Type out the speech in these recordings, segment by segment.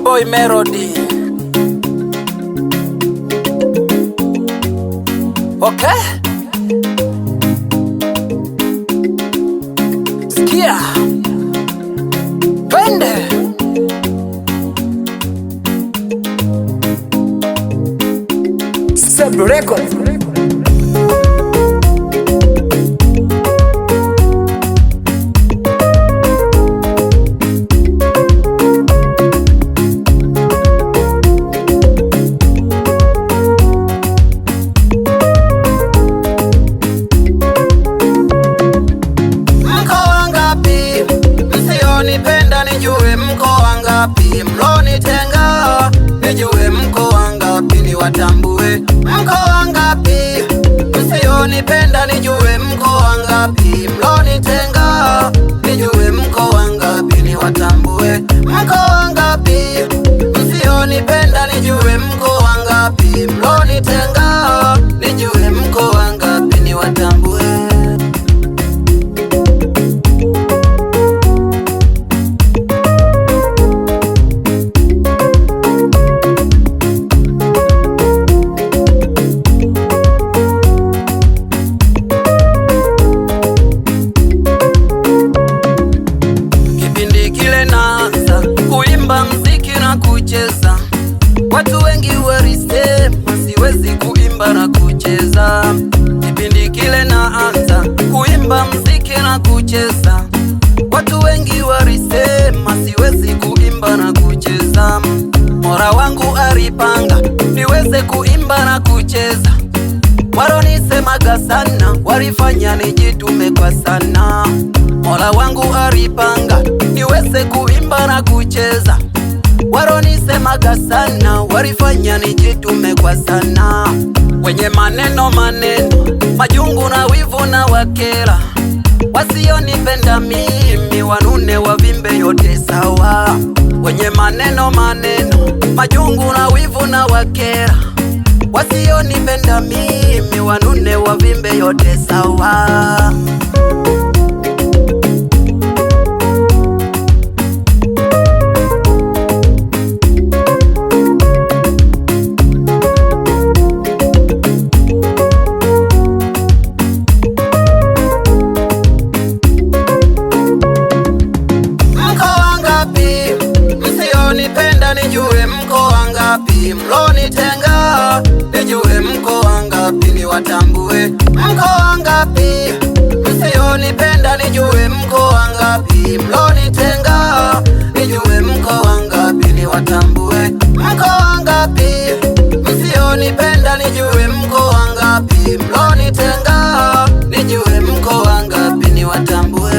boy Melody. Okay? Sikia. Twende. Sebro Record. Nijue mko wangapi mlonitenga, nijue mko wangapi niwatambue. Mko wangapi msionipenda, nijue mko wangapi mlonitenga, nijue mko wangapi niwatambue. Mko wangapi msionipenda, nijue mko wangapi mlonitenga, nijue mko wangapi niwatambue. Watu wengi walisema siwezi kuimba na kucheza. Kipindi kile naanza kuimba mziki na kucheza, watu wengi walisema siwezi kuimba na kucheza. Mola wangu alipanga niweze kuimba na kucheza. Walonisemaga sana walifanya nijitume kwa sana. Mola wangu alipanga niweze kuimba na kucheza. Walonisemaga sana walifanya nijitume kwa sana. Wenye maneno majungu na wivu na wakera, wasionipenda mimi wanune wavimbe yote sawa. Wenye maneno majungu na wivu na wakera, wasionipenda mimi wanune wavimbe yote sawa. Nijue mko wangapi mlonitenga, nijue mko wangapi niwatambue. Mko wangapi msionipenda, nijue mko wangapi mlonitenga, nijue mko wangapi niwatambue. Mko wangapi msionipenda, nijue mko wangapi mlonitenga, nijue mko wangapi niwatambue.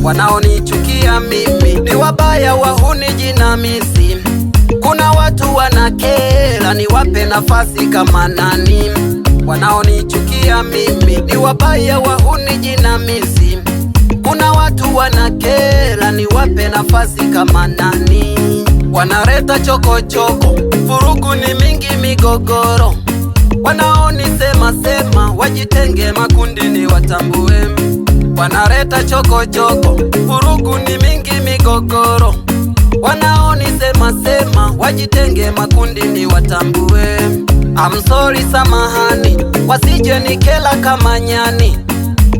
Wanaonichukia mimi ni wabaya, wahuni jinamizi. Kuna watu wanakera, niwape nafasi kama nani? Wanaonichukia mimi ni wabaya, wahuni jinamizi. Kuna watu wanakera, niwape nafasi kama nani? Wanaleta chokochoko, vurugu ni mingi, migogoro. Wanaonisema wajitenge makundi niwatambue. Wanaleta chokochoko, vurugu ni mingi, migogoro. Wanaonisema wajitenge makundi niwatambue. I'm sorry, samahani, wasije nikela kama nyani.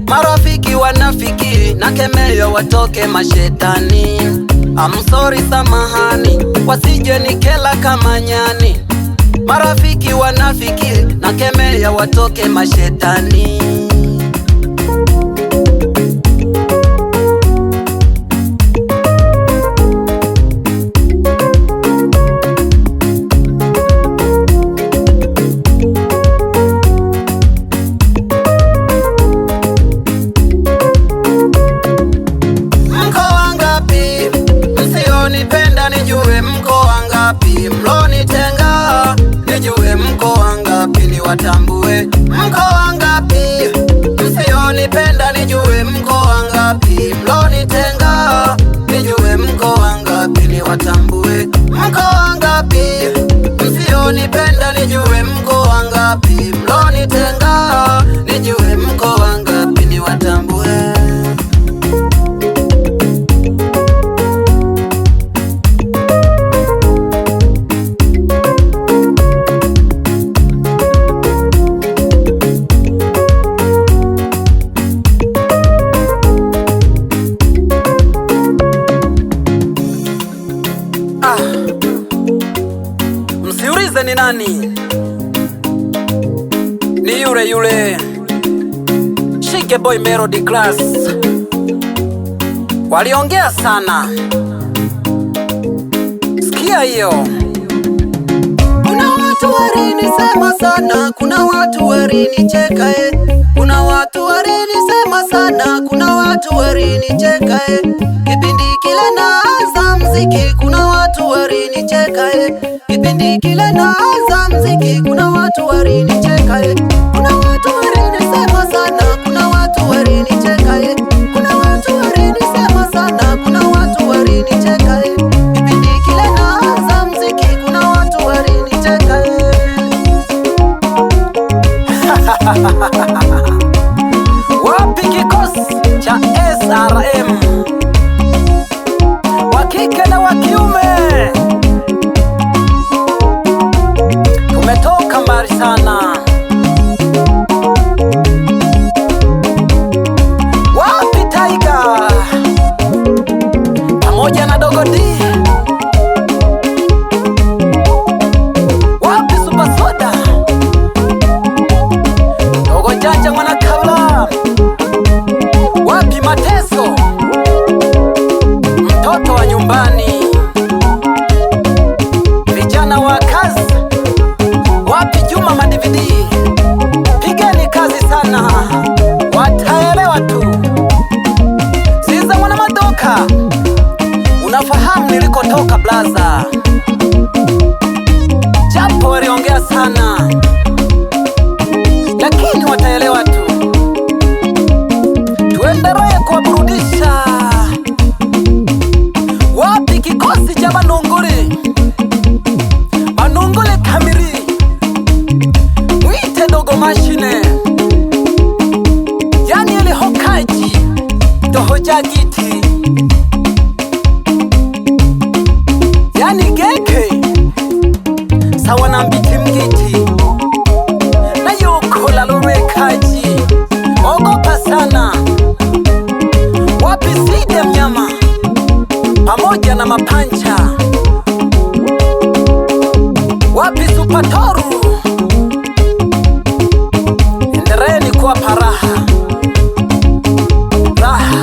Marafiki wanafiki na kemea watoke mashetani. I'm sorry, samahani, wasije nikela kama nyani. Marafiki wanafiki na kemea watoke mashetani. Nijue mko wangapi mlonitenga, nijue mko wangapi niwatambue. Mko wangapi msionipenda, nijue mko wangapi mlonitenga, niwatambue. Mko wangapi msionipenda, nijue mko wangapi. Mlonitenga, nijue mko wangapi, niwatambue. Msiulize ni nani, ni yule yule Shige Boy Melody Class. Waliongea sana, sikia hiyo. Kuna watu walinisema sana, kuna watu walinicheka kuna watu walinisema sana, kuna watu walinicheka kipindi kile naanza mziki. Kuna watu walinicheka kipindi kile naanza mziki. Kuna watu walinicheka, kuna watu walinisema sana, kuna watu walinicheka kuna watu walinisema sana, kuna watu walinicheka kipindi kile naanza mziki. Kuna watu walinicheka Wapi kikosi cha SRM, wa kike na wa kiume? Tumetoka mbali sana. Wapi Tiger pamoja na Dogo D? Wapi Super Soda, Dogo Janja mwana Kabla? Wapi Mateso, mtoto wa nyumbani? Vijana wa kazi, wapi Juma Ma-DVD? Pigeni kazi sana, wataelewa tu. Siza mwana Madoka, unafahamu nilikotoka blaza, japo waliongea sana lakini wataelewa tu. Tuendelee kuwaburudisha. Wapi kikosi cha Manunguli, Manunguli kamili? Mwite Dogo Mashine, yani ile hokaji Dohoja Giti, yani geke sawa na Mbiti Mgiti na Yokola Lorekaji. Ogopa sana. Wapi Side Mnyama pamoja na Mapancha? Wapi Super Toru? Endeleeni kuwapa raha raha.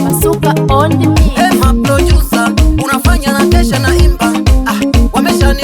Masuka on the mix. Producer, unafanya na kesha na imba. Wameshani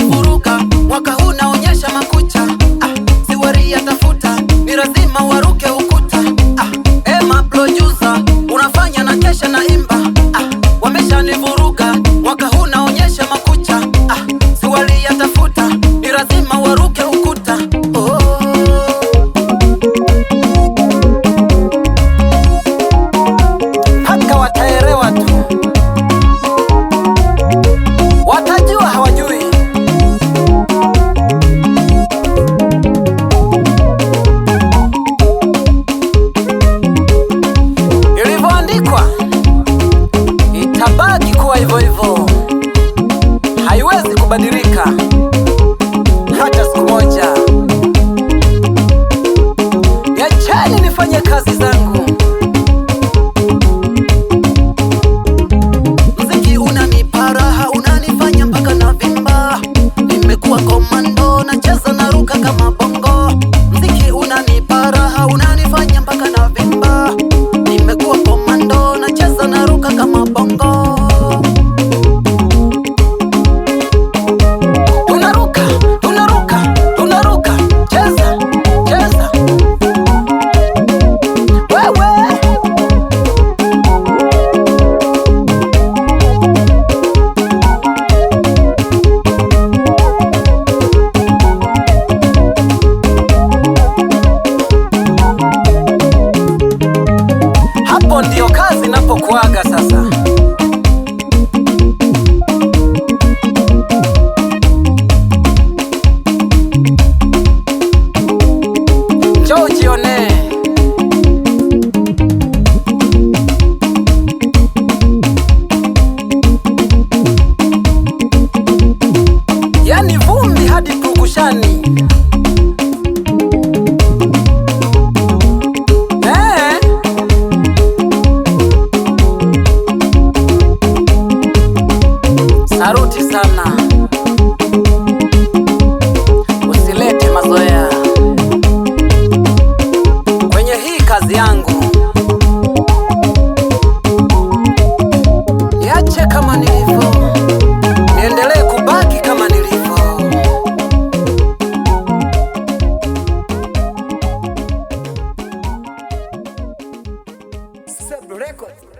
hadi pukushani. Saruti sana, usilete mazoea kwenye hii kazi yangu. Niache kama nilivyo, niendelee kubaki kama nilivyo. Record.